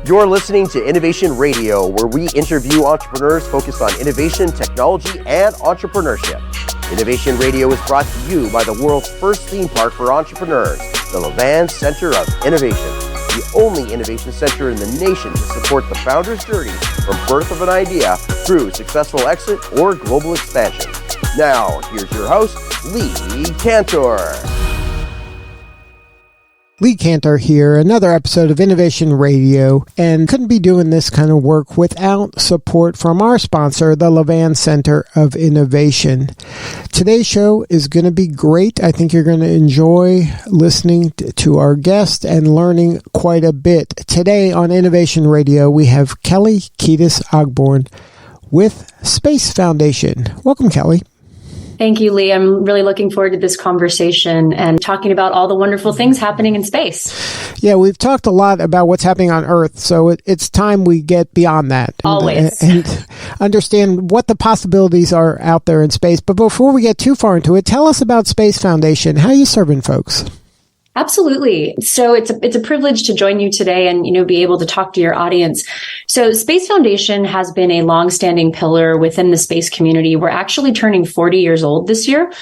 You're listening to Innovation Radio, where we interview entrepreneurs focused on innovation, technology, and entrepreneurship. Innovation Radio is brought to you by the world's first theme park for entrepreneurs, the Levan Center of Innovation, the only innovation center in the nation to support the founder's journey from birth of an idea through successful exit or global expansion. Now, here's your host, Lee Cantor. Lee Cantor here, another episode of Innovation Radio, and couldn't be doing this kind of work without support from our sponsor, the Levan Center of Innovation. Today's show is going to be great. I think you're going to enjoy listening to our guest and learning quite a bit. Today on Innovation Radio, we have Kelli Kedis Ogborn with Space Foundation. Welcome, Kelli. Thank you, Lee. I'm really looking forward to this conversation and talking about all the wonderful things happening in space. Yeah, we've talked a lot about what's happening on Earth, so it's time we get beyond that. Always. And understand what the possibilities are out there in space. But before we get too far into it, tell us about Space Foundation. How are you serving folks? Absolutely. So it's a privilege to join you today and, be able to talk to your audience. So Space Foundation has been a longstanding pillar within the space community. We're actually turning 40 years old this year.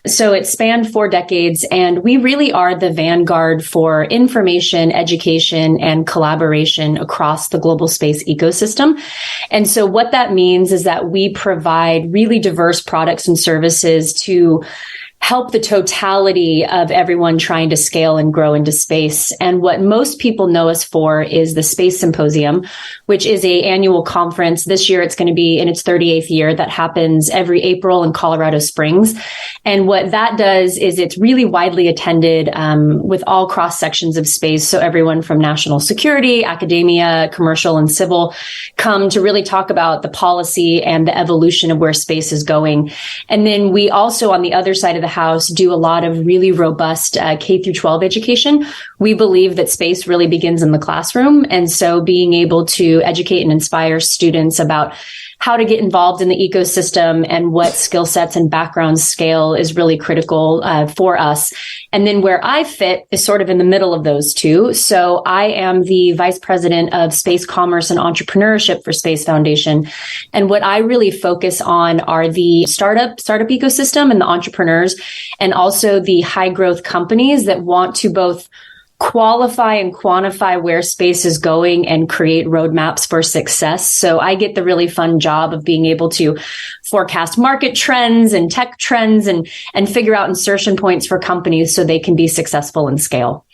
So it spanned 4 decades, and we really are the vanguard for information, education, and collaboration across the global space ecosystem. And so what that means is that we provide really diverse products and services to help the totality of everyone trying to scale and grow into space. And what most people know us for is the Space Symposium, which is an annual conference. This year, it's going to be in its 38th year that happens every April in Colorado Springs. And what that does is it's really widely attended with all cross sections of space. So everyone from national security, academia, commercial, and civil come to really talk about the policy and the evolution of where space is going. And then we also, on the other side of the house, do a lot of really robust K through 12 education. We believe that space really begins in the classroom. And so being able to educate and inspire students about how to get involved in the ecosystem and what skill sets and backgrounds scale is really critical for us. And then where I fit is sort of in the middle of those two. So I am the Vice President of Space Commerce and Entrepreneurship for Space Foundation. And what I really focus on are the startup ecosystem and the entrepreneurs, and also the high growth companies that want to both qualify and quantify where space is going and create roadmaps for success. So I get the really fun job of being able to forecast market trends and tech trends and figure out insertion points for companies so they can be successful and scale.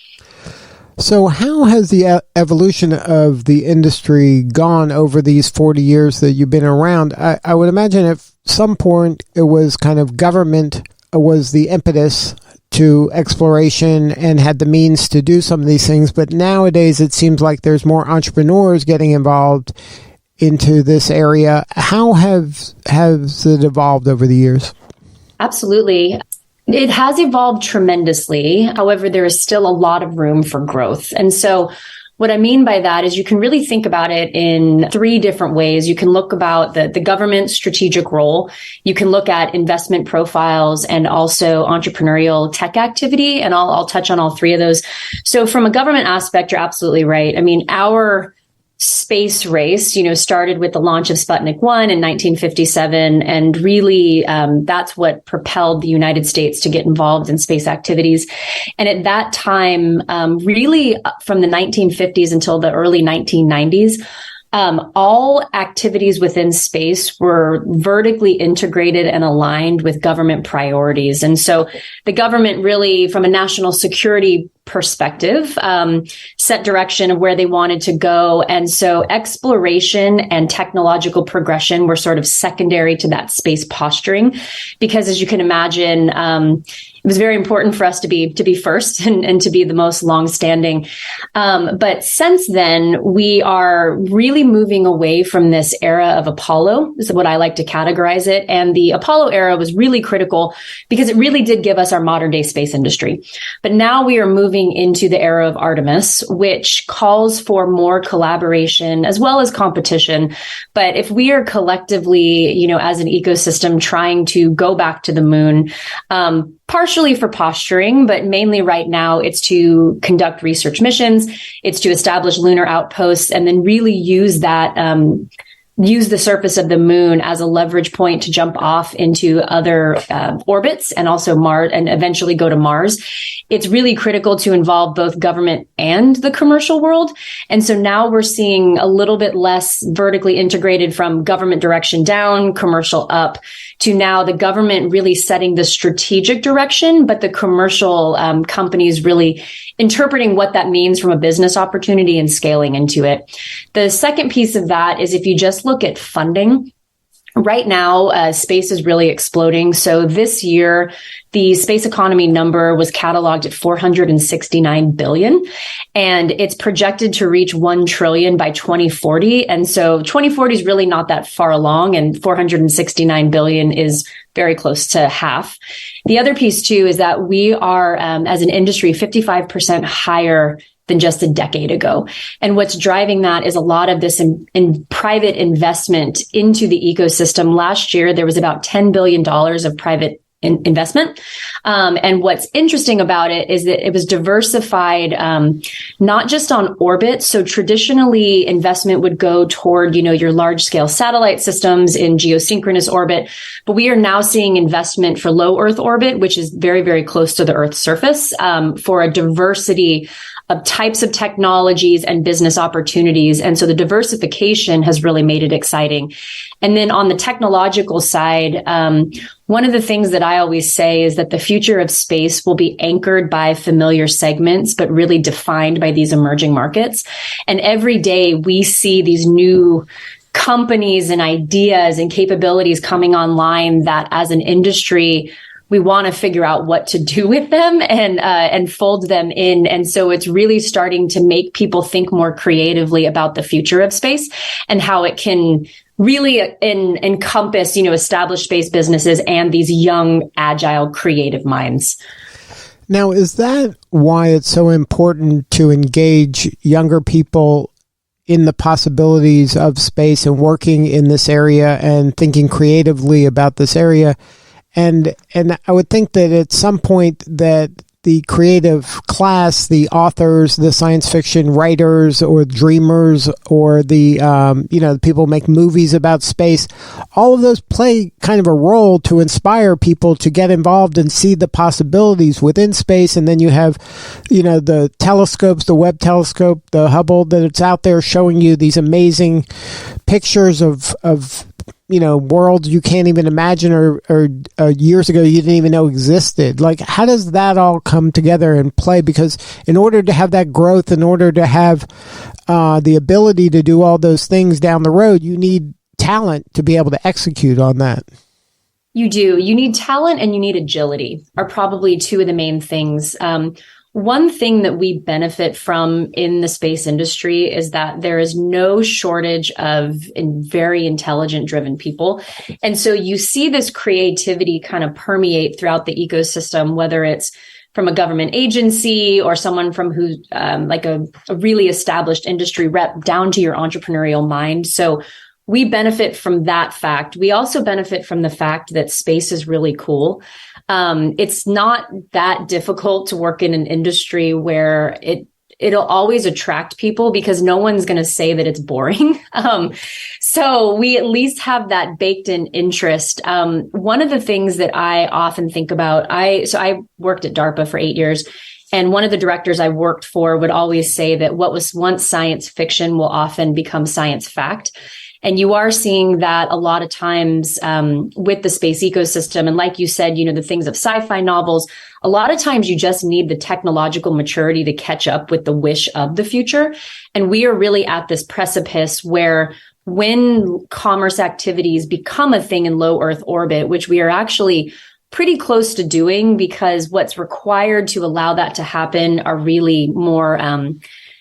So how has the evolution of the industry gone over these 40 years that you've been around? I would imagine at some point it was kind of government was the impetus to exploration and had the means to do some of these things. But nowadays, it seems like there's more entrepreneurs getting involved into this area. How has it evolved over the years? Absolutely. It has evolved tremendously. However, there is still a lot of room for growth. And so what I mean by that is you can really think about it in 3 different ways. You can look about the government strategic role. You can look at investment profiles and also entrepreneurial tech activity. And I'll touch on all 3 of those. So from a government aspect, you're absolutely right. I mean, our space race, started with the launch of Sputnik 1 in 1957. And really, that's what propelled the United States to get involved in space activities. And at that time, really from the 1950s until the early 1990s, all activities within space were vertically integrated and aligned with government priorities. And so the government really, from a national security perspective, set direction of where they wanted to go. And so exploration and technological progression were sort of secondary to that space posturing, because as you can imagine, it was very important for us to be first and to be the most longstanding. But since then, we are really moving away from this era of Apollo, is what I like to categorize it. And the Apollo era was really critical because it really did give us our modern day space industry. But now we are moving moving into the era of Artemis, which calls for more collaboration as well as competition. But if we are collectively, as an ecosystem trying to go back to the moon, partially for posturing, but mainly right now it's to conduct research missions, it's to establish lunar outposts, and then really use the surface of the moon as a leverage point to jump off into other orbits and also Mars, and eventually go to Mars. It's really critical to involve both government and the commercial world. And so now we're seeing a little bit less vertically integrated from government direction down, commercial up, to now the government really setting the strategic direction, but the commercial companies really interpreting what that means from a business opportunity and scaling into it. The second piece of that is if you just look at funding. Right now, space is really exploding. So this year, the space economy number was cataloged at 469 billion, and it's projected to reach 1 trillion by 2040. And so 2040 is really not that far along, and 469 billion is very close to half. The other piece too is that we are, as an industry, 55% higher than just a decade ago. And what's driving that is a lot of this in private investment into the ecosystem. Last year, there was about $10 billion of private investment. And what's interesting about it is that it was diversified, not just on orbit. So traditionally, investment would go toward, your large scale satellite systems in geosynchronous orbit. But we are now seeing investment for low Earth orbit, which is very, very close to the Earth's surface, for a diversity of types of technologies and business opportunities. And so the diversification has really made it exciting. And then on the technological side, one of the things that I always say is that the future of space will be anchored by familiar segments, but really defined by these emerging markets. And every day we see these new companies and ideas and capabilities coming online that as an industry, we want to figure out what to do with them and fold them in. And so it's really starting to make people think more creatively about the future of space and how it can really encompass, established space businesses and these young, agile, creative minds. Now, is that why it's so important to engage younger people in the possibilities of space and working in this area and thinking creatively about this area? And I would think that at some point that the creative class, the authors, the science fiction writers or dreamers or the, people who make movies about space, all of those play kind of a role to inspire people to get involved and see the possibilities within space. And then you have, the telescopes, the Webb telescope, the Hubble, that it's out there showing you these amazing pictures of worlds you can't even imagine or years ago you didn't even know existed. Like, how does that all come together and play? Because in order to have that growth, in order to have the ability to do all those things down the road, you need talent to be able to execute on that. You do. You need talent and you need agility are probably two of the main things. One thing that we benefit from in the space industry is that there is no shortage of very intelligent, driven people. And so you see this creativity kind of permeate throughout the ecosystem, whether it's from a government agency or someone from who, like a really established industry rep down to your entrepreneurial mind. So we benefit from that fact. We also benefit from the fact that space is really cool. It's not that difficult to work in an industry where it'll always attract people because no one's going to say that it's boring. So we at least have that baked in interest. One of the things that I often think about, I worked at DARPA for 8 years. And one of the directors I worked for would always say that what was once science fiction will often become science fact. And you are seeing that a lot of times with the space ecosystem. And like you said, the things of sci-fi novels, a lot of times you just need the technological maturity to catch up with the wish of the future. And we are really at this precipice where when commerce activities become a thing in low Earth orbit, which we are actually pretty close to doing, because what's required to allow that to happen are really more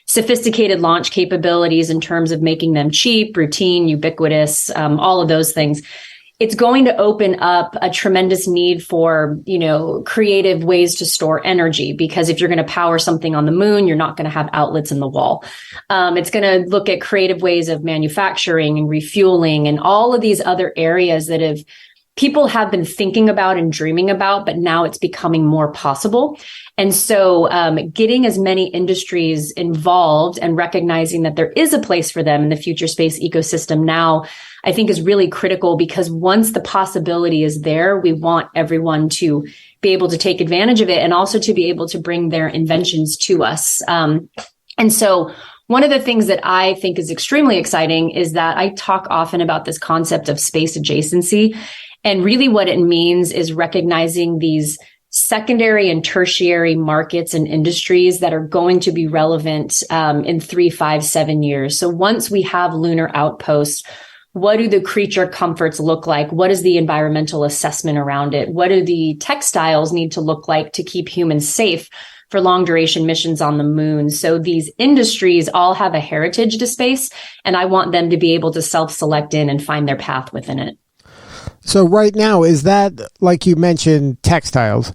sophisticated launch capabilities in terms of making them cheap, routine, ubiquitous, all of those things. it's going to open up a tremendous need for, creative ways to store energy, because if you're going to power something on the moon, you're not going to have outlets in the wall. It's going to look at creative ways of manufacturing and refueling and all of these other areas that people have been thinking about and dreaming about, but now it's becoming more possible. And so getting as many industries involved and recognizing that there is a place for them in the future space ecosystem now, I think is really critical, because once the possibility is there, we want everyone to be able to take advantage of it and also to be able to bring their inventions to us. And so one of the things that I think is extremely exciting is that I talk often about this concept of space adjacency. And really what it means is recognizing these secondary and tertiary markets and industries that are going to be relevant in 3, 5, 7 years. So once we have lunar outposts, what do the creature comforts look like? What is the environmental assessment around it? What do the textiles need to look like to keep humans safe for long duration missions on the moon? So these industries all have a heritage to space, and I want them to be able to self-select in and find their path within it. So right now, is that, like you mentioned, textiles?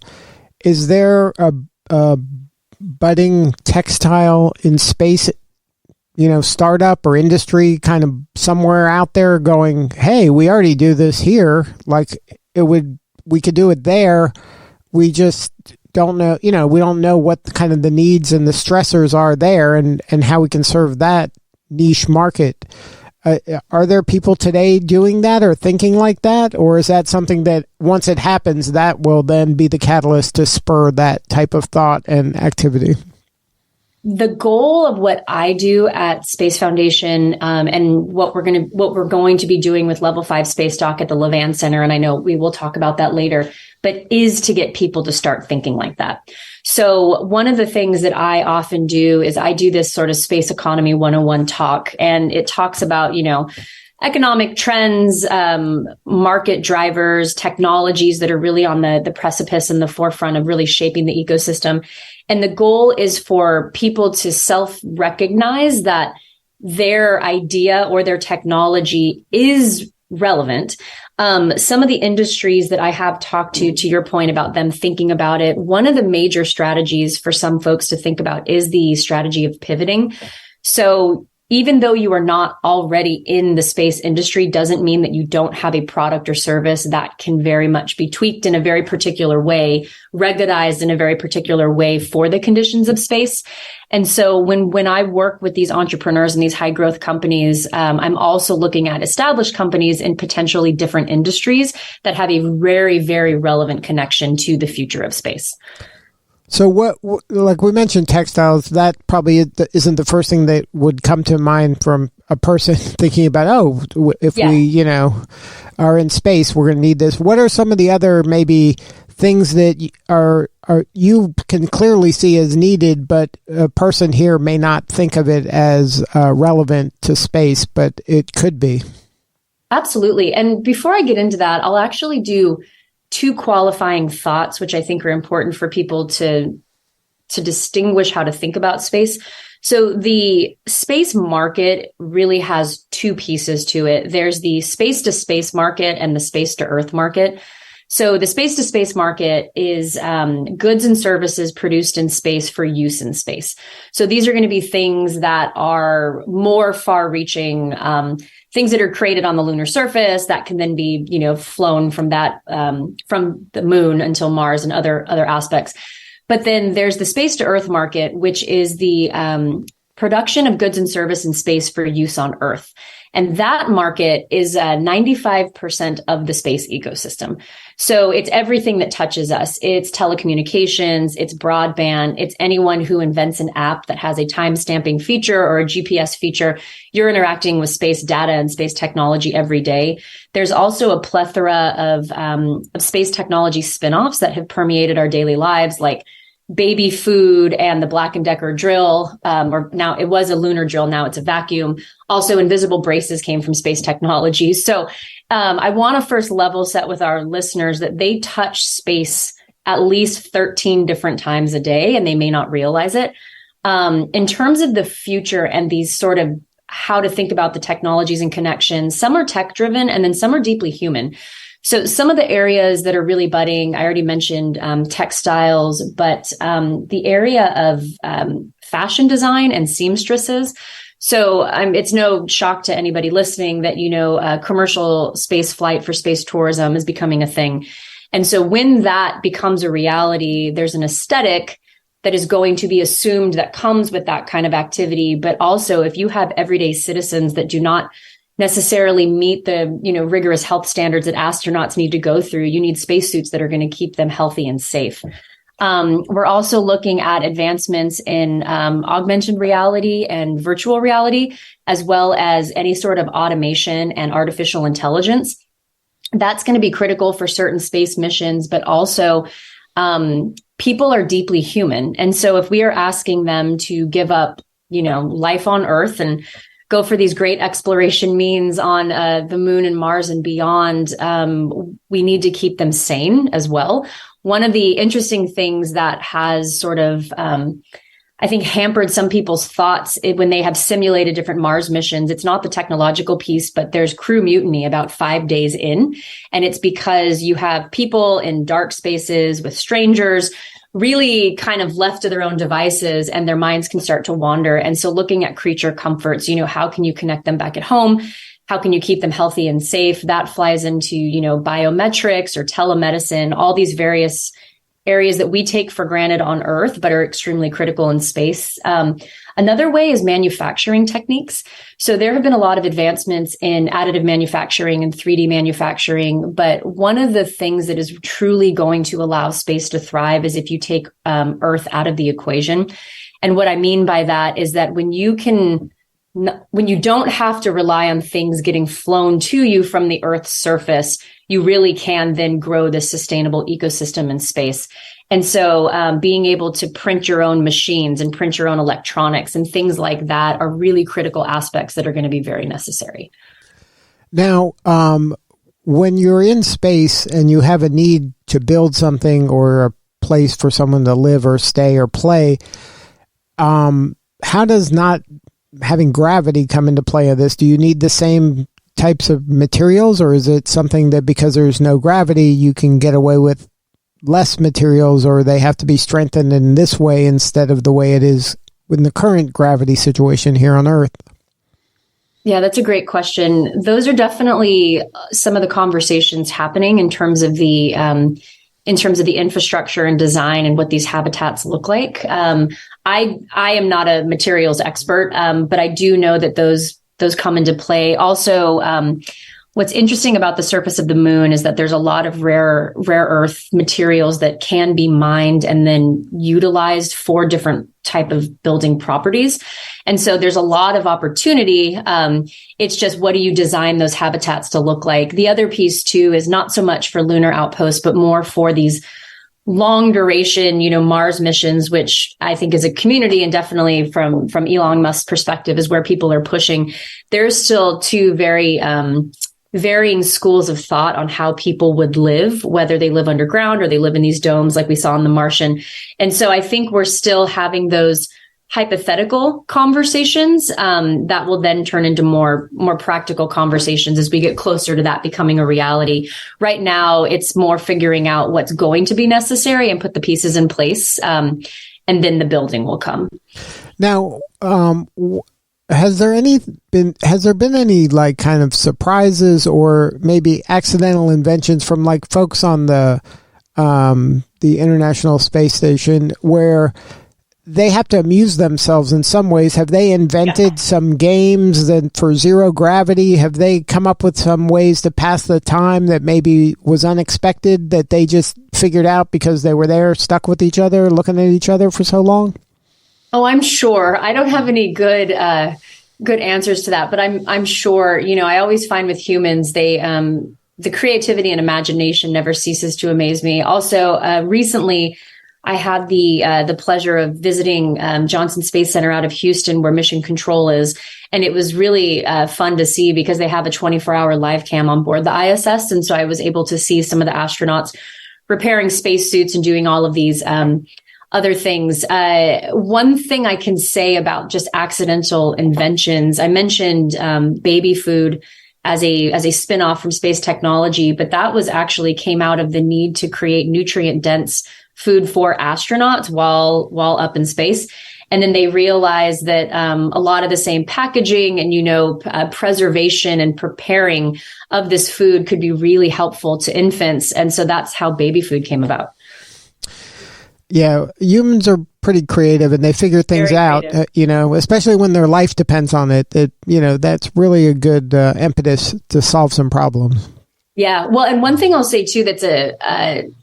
Is there a budding textile in space, startup or industry kind of somewhere out there going, hey, we already do this here. Like we could do it there. We just don't know, we don't know what kind of the needs and the stressors are there and how we can serve that niche market. Are there people today doing that or thinking like that? Or is that something that once it happens, that will then be the catalyst to spur that type of thought and activity? The goal of what I do at Space Foundation and what we're going to be doing with Level 5 Space Dock at the Levan Center, and I know we will talk about that later, but is to get people to start thinking like that. So one of the things that I often do is I do this sort of space economy 101 talk, and it talks about, economic trends, market drivers, technologies that are really on the precipice and the forefront of really shaping the ecosystem. And the goal is for people to self-recognize that their idea or their technology is relevant. Some of the industries that I have talked to your point about them thinking about it, one of the major strategies for some folks to think about is the strategy of pivoting. So even though you are not already in the space industry, doesn't mean that you don't have a product or service that can very much be tweaked in a very particular way, ruggedized in a very particular way for the conditions of space. And so when I work with these entrepreneurs and these high growth companies, I'm also looking at established companies in potentially different industries that have a very, very relevant connection to the future of space. So what, like we mentioned, textiles, that probably isn't the first thing that would come to mind from a person thinking about, if we, are in space, we're going to need this. What are some of the other maybe things that are you can clearly see as needed, but a person here may not think of it as relevant to space, but it could be? Absolutely. And before I get into that, I'll actually do 2 qualifying thoughts, which I think are important for people to distinguish how to think about space. So the space market really has 2 pieces to it. There's the space to space market and the space to earth market. So the space to space market is goods and services produced in space for use in space. So these are going to be things that are more far reaching, things that are created on the lunar surface that can then be, flown from that, from the moon until Mars and other aspects. But then there's the space to earth market, which is the production of goods and service in space for use on Earth. And that market is 95% of the space ecosystem. So it's everything that touches us. It's telecommunications, it's broadband, it's anyone who invents an app that has a time stamping feature or a GPS feature. You're interacting with space data and space technology every day. There's also a plethora of space technology spinoffs that have permeated our daily lives, like baby food and the Black & Decker drill, or now it was a lunar drill, now it's a vacuum. Also, invisible braces came from space technology. So I want to first level set with our listeners that they touch space at least 13 different times a day, and they may not realize it. In terms of the future and these sort of how to think about the technologies and connections. Some are tech driven, and then some are deeply human. So some of the areas that are really budding, I already mentioned textiles, but the area of fashion design and seamstresses. So it's no shock to anybody listening that, commercial space flight for space tourism is becoming a thing. And so when that becomes a reality, there's an aesthetic that is going to be assumed that comes with that kind of activity. But also, if you have everyday citizens that do not necessarily meet the, rigorous health standards that astronauts need to go through, you need spacesuits that are going to keep them healthy and safe. We're also looking at advancements in augmented reality and virtual reality, as well as any sort of automation and artificial intelligence. That's going to be critical for certain space missions, but also people are deeply human. And so if we are asking them to give up, life on Earth and go for these great exploration means on the moon and Mars and beyond, we need to keep them sane as well. One of the interesting things that has sort of, I think, hampered some people's thoughts when they have simulated different Mars missions, it's not the technological piece, but there's crew mutiny about 5 days in. And it's because you have people in dark spaces with strangers really kind of left to their own devices, and their minds can start to wander. And so looking at creature comforts, how can you connect them back at home? How can you keep them healthy and safe? That flies into, biometrics or telemedicine, all these various areas that we take for granted on Earth, but are extremely critical in space. Another way is manufacturing techniques. So there have been a lot of advancements in additive manufacturing and 3D manufacturing. But one of the things that is truly going to allow space to thrive is if you take Earth out of the equation. And what I mean by that is that when you don't have to rely on things getting flown to you from the Earth's surface, you really can then grow this sustainable ecosystem in space. And so being able to print your own machines and print your own electronics and things like that are really critical aspects that are going to be very necessary. Now, when you're in space and you have a need to build something or a place for someone to live or stay or play, how does not having gravity come into play of this? Do you need the same types of materials, or is it something that because there's no gravity, you can get away with less materials, or they have to be strengthened in this way instead of the way it is in the current gravity situation here on Earth? Yeah, that's a great question. Those are definitely some of the conversations happening in terms of the infrastructure and design and what these habitats look like. I am not a materials expert, but I do know that those come into play. Also, what's interesting about the surface of the moon is that there's a lot of rare earth materials that can be mined and then utilized for different type of building properties. And so there's a lot of opportunity. It's just, what do you design those habitats to look like? The other piece too is not so much for lunar outposts, but more for these long duration, Mars missions, which I think is a community, and definitely from Elon Musk's perspective is where people are pushing. There's still two very varying schools of thought on how people would live, whether they live underground or they live in these domes like we saw in The Martian. And so I think we're still having those hypothetical conversations that will then turn into more practical conversations as we get closer to that becoming a reality. Right now, it's more figuring out what's going to be necessary and put the pieces in place, and then the building will come. Now, has there been any like kind of surprises or maybe accidental inventions from like folks on the International Space Station where they have to amuse themselves in some ways? Have they invented some games that for zero gravity? Have they come up with some ways to pass the time that maybe was unexpected that they just figured out because they were there stuck with each other, looking at each other for so long? Oh, I'm sure. I don't have any good answers to that, but I'm sure, I always find with humans, the creativity and imagination never ceases to amaze me. Also, recently I had the pleasure of visiting Johnson Space Center out of Houston, where Mission Control is. And it was really fun to see because they have a 24-hour live cam on board the ISS. And so I was able to see some of the astronauts repairing spacesuits and doing all of these other things. One thing I can say about just accidental inventions, I mentioned baby food as a spin-off from space technology, but that was actually came out of the need to create nutrient-dense food for astronauts while up in space. And then they realized that a lot of the same packaging and, preservation and preparing of this food could be really helpful to infants. And so that's how baby food came about. Yeah, humans are pretty creative and they figure things out, especially when their life depends on it. That's really a good impetus to solve some problems. Yeah. Well, and one thing I'll say too, that's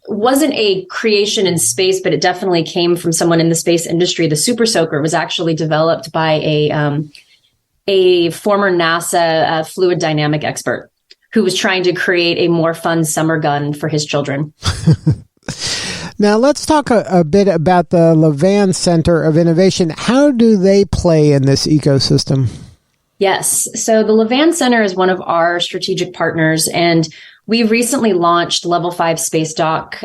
wasn't a creation in space, but it definitely came from someone in the space industry. The Super Soaker was actually developed by a former NASA fluid dynamic expert who was trying to create a more fun summer gun for his children. Now, let's talk a bit about the Levan Center of Innovation. How do they play in this ecosystem? Yes. So the Levan Center is one of our strategic partners, and we recently launched Level 5 Space Dock,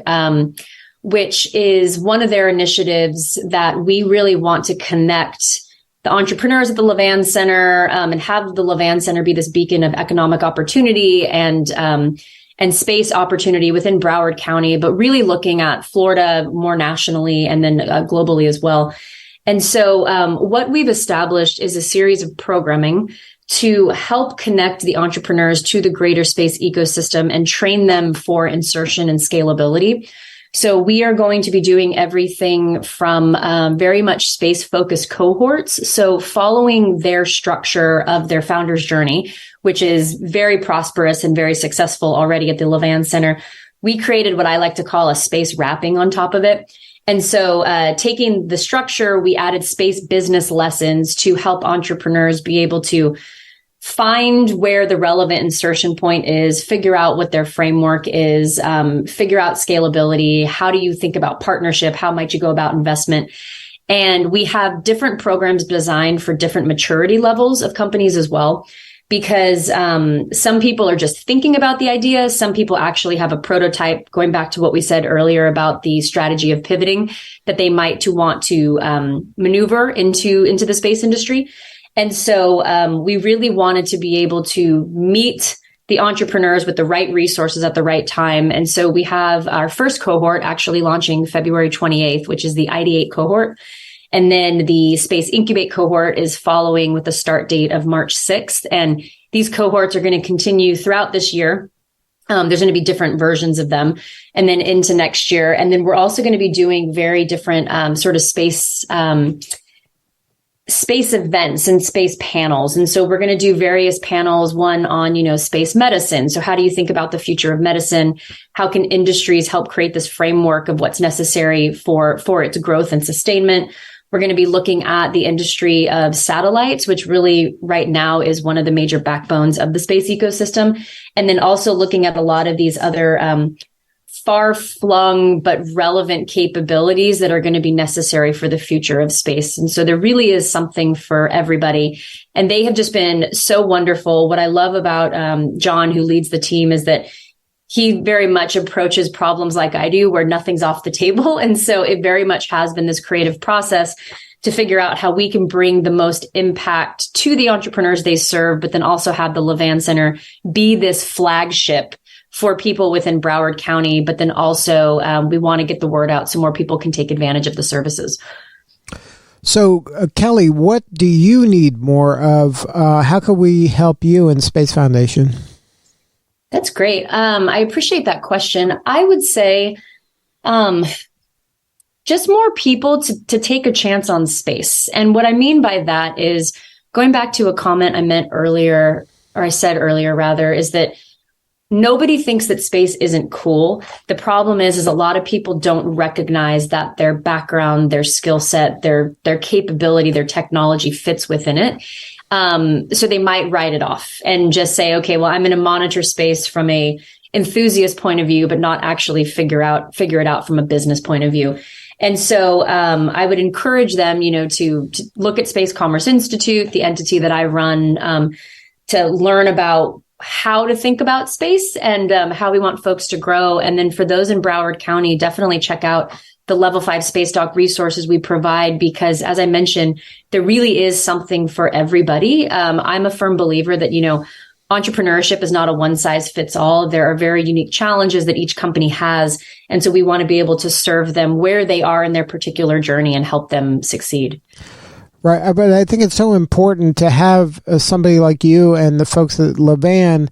which is one of their initiatives that we really want to connect the entrepreneurs at the Levan Center and have the Levan Center be this beacon of economic opportunity and space opportunity within Broward County, but really looking at Florida more nationally and then globally as well. And so what we've established is a series of programming to help connect the entrepreneurs to the greater space ecosystem and train them for insertion and scalability. So we are going to be doing everything from very much space-focused cohorts. So following their structure of their founder's journey, which is very prosperous and very successful already at the Levan Center, we created what I like to call a space wrapping on top of it. And so taking the structure, we added space business lessons to help entrepreneurs be able to find where the relevant insertion point is, figure out what their framework is, figure out scalability. How do you think about partnership? How might you go about investment? And we have different programs designed for different maturity levels of companies as well, because some people are just thinking about the idea. Some people actually have a prototype, going back to what we said earlier about the strategy of pivoting that they might want to maneuver into the space industry. And so we really wanted to be able to meet the entrepreneurs with the right resources at the right time. And so we have our first cohort actually launching February 28th, which is the Ideate cohort. And then the Space Incubate cohort is following with the start date of March 6th. And these cohorts are going to continue throughout this year. There's going to be different versions of them and then into next year. And then we're also going to be doing very different sort of space events and space panels. And so we're going to do various panels, one on, space medicine. So how do you think about the future of medicine? How can industries help create this framework of what's necessary for its growth and sustainment? We're going to be looking at the industry of satellites, which really right now is one of the major backbones of the space ecosystem. And then also looking at a lot of these other far-flung but relevant capabilities that are going to be necessary for the future of space. And so there really is something for everybody. And they have just been so wonderful. What I love about John, who leads the team, is that he very much approaches problems like I do, where nothing's off the table. And so it very much has been this creative process to figure out how we can bring the most impact to the entrepreneurs they serve, but then also have the Levan Center be this flagship for people within Broward County. But then also we want to get the word out so more people can take advantage of the services. So, Kelli, what do you need more of? How can we help you in Space Foundation? That's great. I appreciate that question. I would say just more people to take a chance on space. And what I mean by that is going back to a comment I said earlier rather, is that nobody thinks that space isn't cool. The problem is a lot of people don't recognize that their background, their skill set, their capability, their technology fits within it. So they might write it off and just say, okay, well, I'm going to monitor space from a enthusiast point of view, but not actually figure it out from a business point of view. And so I would encourage them, to look at Space Commerce Institute, the entity that I run, to learn about how to think about space and how we want folks to grow. And then for those in Broward County, definitely check out the the level 5 space dock resources we provide, because as I mentioned, there really is something for everybody. I'm a firm believer that, entrepreneurship is not a one size fits all. There are very unique challenges that each company has. And so we want to be able to serve them where they are in their particular journey and help them succeed. Right. But I think it's so important to have somebody like you and the folks at Levan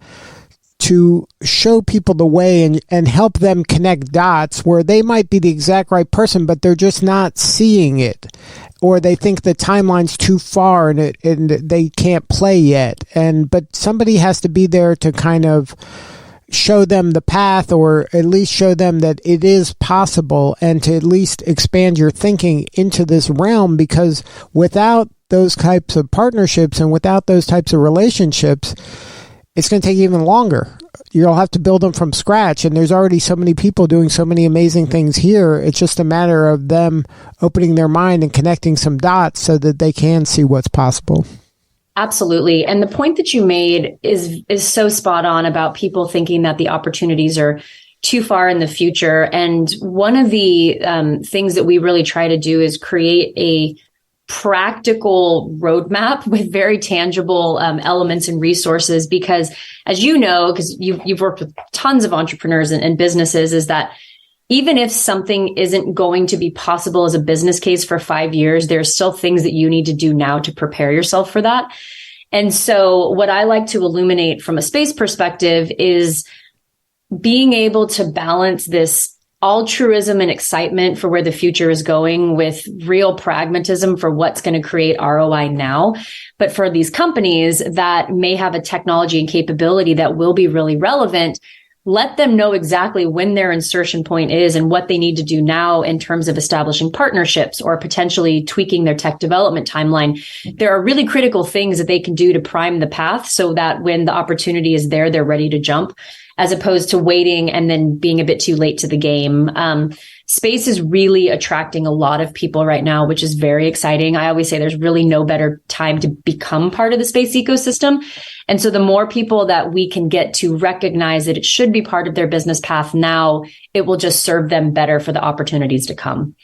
to show people the way and help them connect dots where they might be the exact right person, but they're just not seeing it, or they think the timeline's too far and they can't play yet. But somebody has to be there to kind of show them the path, or at least show them that it is possible, and to at least expand your thinking into this realm, because without those types of partnerships and without those types of relationships, it's going to take even longer. You'll have to build them from scratch, and there's already so many people doing so many amazing things here. It's just a matter of them opening their mind and connecting some dots so that they can see what's possible. Absolutely. And the point that you made is so spot on about people thinking that the opportunities are too far in the future. And one of the things that we really try to do is create a practical roadmap with very tangible elements and resources, because as you know, because you've worked with tons of entrepreneurs and businesses, is that even if something isn't going to be possible as a business case for 5 years, there's still things that you need to do now to prepare yourself for that. And so what I like to illuminate from a space perspective is being able to balance this altruism and excitement for where the future is going with real pragmatism for what's going to create ROI now. But for these companies that may have a technology and capability that will be really relevant, let them know exactly when their insertion point is and what they need to do now in terms of establishing partnerships or potentially tweaking their tech development timeline. There are really critical things that they can do to prime the path so that when the opportunity is there, they're ready to jump, as opposed to waiting and then being a bit too late to the game. Space is really attracting a lot of people right now, which is very exciting. I always say there's really no better time to become part of the space ecosystem. And so the more people that we can get to recognize that it should be part of their business path now, it will just serve them better for the opportunities to come.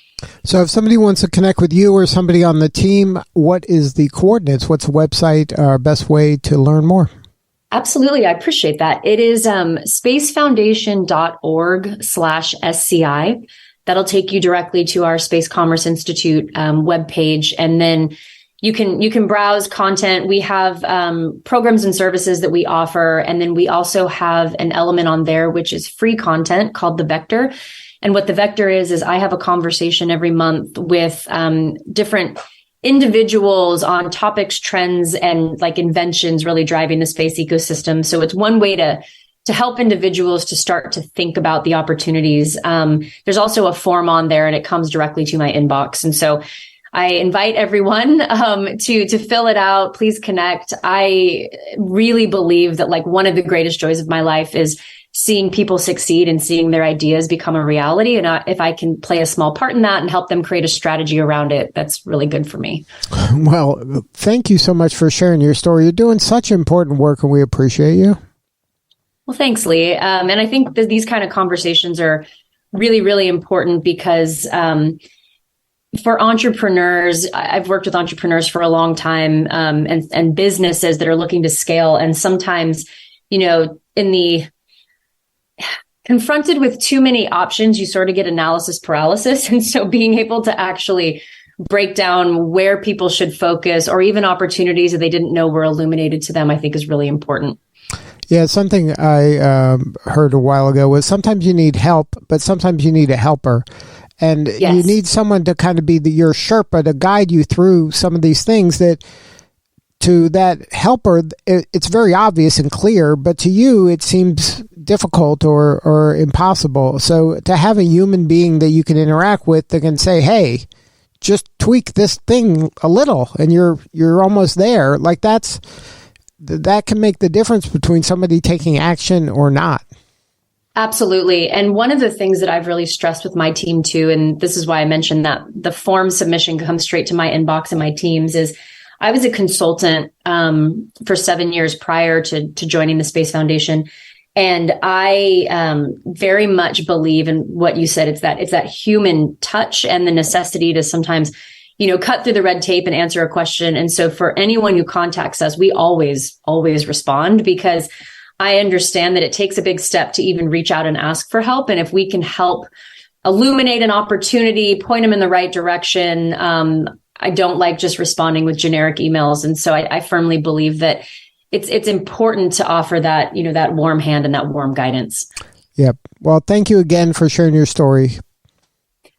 So if somebody wants to connect with you or somebody on the team, what is the coordinates? What's the website, best way to learn more? Absolutely. I appreciate that. It is spacefoundation.org/SCI. That'll take you directly to our Space Commerce Institute webpage. And then you can browse content. We have programs and services that we offer. And then we also have an element on there, which is free content called The Vector. And what The Vector is I have a conversation every month with different individuals on topics, trends, and like inventions really driving the space ecosystem. So it's one way to help individuals to start to think about the opportunities. There's also a form on there, and it comes directly to my inbox. And so I invite everyone to fill it out. Please connect. I really believe that like one of the greatest joys of my life is seeing people succeed and seeing their ideas become a reality. And if I can play a small part in that and help them create a strategy around it, that's really good for me. Well, thank you so much for sharing your story. You're doing such important work, and we appreciate you. Well, thanks, Lee. And I think that these kind of conversations are really, really important because for entrepreneurs, I've worked with entrepreneurs for a long time and businesses that are looking to scale. And sometimes, confronted with too many options, you sort of get analysis paralysis. And so being able to actually break down where people should focus or even opportunities that they didn't know were illuminated to them, I think is really important. Yeah, something I heard a while ago was sometimes you need help, but sometimes you need a helper. And Yes. You need someone to kind of be your Sherpa to guide you through some of these things that to that helper, it's very obvious and clear, but to you, it seems difficult or impossible. So to have a human being that you can interact with that can say, hey, just tweak this thing a little and you're almost there. Like that can make the difference between somebody taking action or not. Absolutely. And one of the things that I've really stressed with my team too, and this is why I mentioned that the form submission comes straight to my inbox and my teams, is I was a consultant for 7 years prior to joining the Space Foundation. And I very much believe in what you said. It's that human touch and the necessity to sometimes, cut through the red tape and answer a question. And so for anyone who contacts us, we always respond, because I understand that it takes a big step to even reach out and ask for help. And if we can help illuminate an opportunity, point them in the right direction, I don't like just responding with generic emails. And so I firmly believe that it's important to offer that, that warm hand and that warm guidance. Yep. Well, thank you again for sharing your story.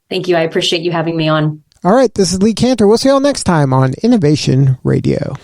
Thank you. I appreciate you having me on. All right. This is Lee Cantor. We'll see you all next time on Innovation Radio.